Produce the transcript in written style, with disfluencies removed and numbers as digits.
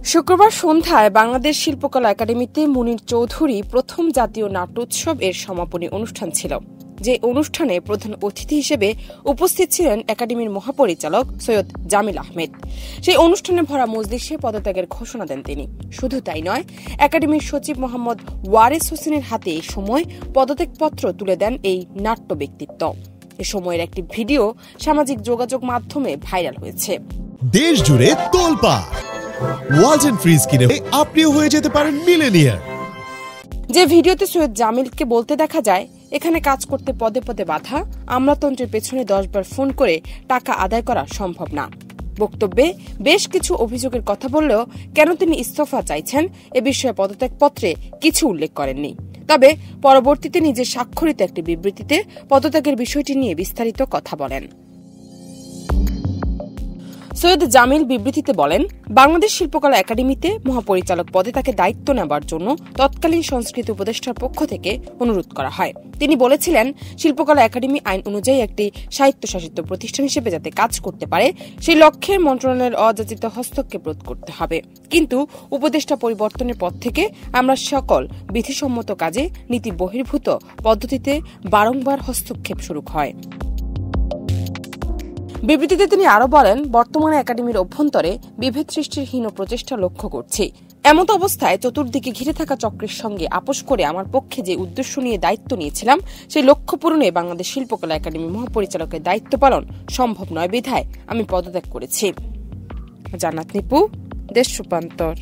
শুক্রবার সন্ধ্যায় বাংলাদেশ শিল্পকলা একাডেমিতে মুনির চৌধুরী প্রথম জাতীয় নাট্যোৎসব এর সমাপনী অনুষ্ঠান ছিল, যে অনুষ্ঠানে প্রধান অতিথি হিসেবে উপস্থিত ছিলেন একাডেমির মহাপরিচালক সৈয়দ জামিল আহমেদ। সেই অনুষ্ঠানে ভরা মজলিসে পদত্যাগের ঘোষণা দেন তিনি। শুধু তাই নয়, একাডেমির সচিব মোহাম্মদ ওয়ারেস হোসেনের হাতে এই সময় পদত্যাগপত্র তুলে দেন এই নাট্য ব্যক্তিত্ব। এ সময়ের একটি ভিডিও সামাজিক যোগাযোগ মাধ্যমে ভাইরাল হয়েছে। দেশ জুড়ে তোলপাড় ওয়ালটন ফ্রিজ কিনে আপনিও হয়ে যেতে পারেন মিলেনিয়ার। যে ভিডিওতে সৈয়দ জামিলকে বলতে দেখা যায়, এখানে কাজ করতে পদে পদে বাধা, আমলাতন্ত্রের পেছনে 10 বার ফোন করে টাকা আদায় করা সম্ভব না। বক্তব্যে বেশ কিছু অভিযোগের কথা বললেও কেন তিনি ইস্তফা চাইছেন এ বিষয়ে পদত্যাগপত্রে কিছু উল্লেখ করেননি। তবে পরবর্তীতে নিজের স্বাক্ষরিত একটি বিবৃতিতে পদত্যাগের বিষয়টি নিয়ে বিস্তারিত কথা বলেন। সৈয়দ জামিল বিবৃতিতে বলেন, বাংলাদেশ শিল্পকলা একাডেমিতে মহাপরিচালক পদে তাকে দায়িত্ব নেবার জন্য তৎকালীন সংস্কৃতি উপদেষ্টার পক্ষ থেকে অনুরোধ করা হয়। তিনি বলেছিলেন, শিল্পকলা একাডেমি আইন অনুযায়ী একটি স্বায়ত্তশাসিত প্রতিষ্ঠান হিসেবে যাতে কাজ করতে পারে, সেই লক্ষ্যে মন্ত্রণালয়ের অযাচিত হস্তক্ষেপ রোধ করতে হবে। কিন্তু উপদেষ্টা পরিবর্তনের পর থেকে আমরা সকল বিধিসম্মত কাজে নীতি বহির্ভূত পদ্ধতিতে বারংবার হস্তক্ষেপ শুরু হয়। বিবৃতিতে তিনি আরো বলেন, বর্তমানে একাডেমির অভ্যন্তরে বিভেদ সৃষ্টির হীন প্রচেষ্টা লক্ষ্য করছি। এমত অবস্থায় চতুর্দিকে ঘিরে থাকা চক্রের সঙ্গে আপোষ করে আমার পক্ষে যে উদ্দেশ্য নিয়ে দায়িত্ব নিয়েছিলাম, সেই লক্ষ্য পূরণে বাংলাদেশ শিল্পকলা একাডেমি মহাপরিচালকের দায়িত্ব পালন সম্ভব নয় বিধায় আমি পদত্যাগ করেছি। জান্নাত নিপু, দেশ রূপান্তর।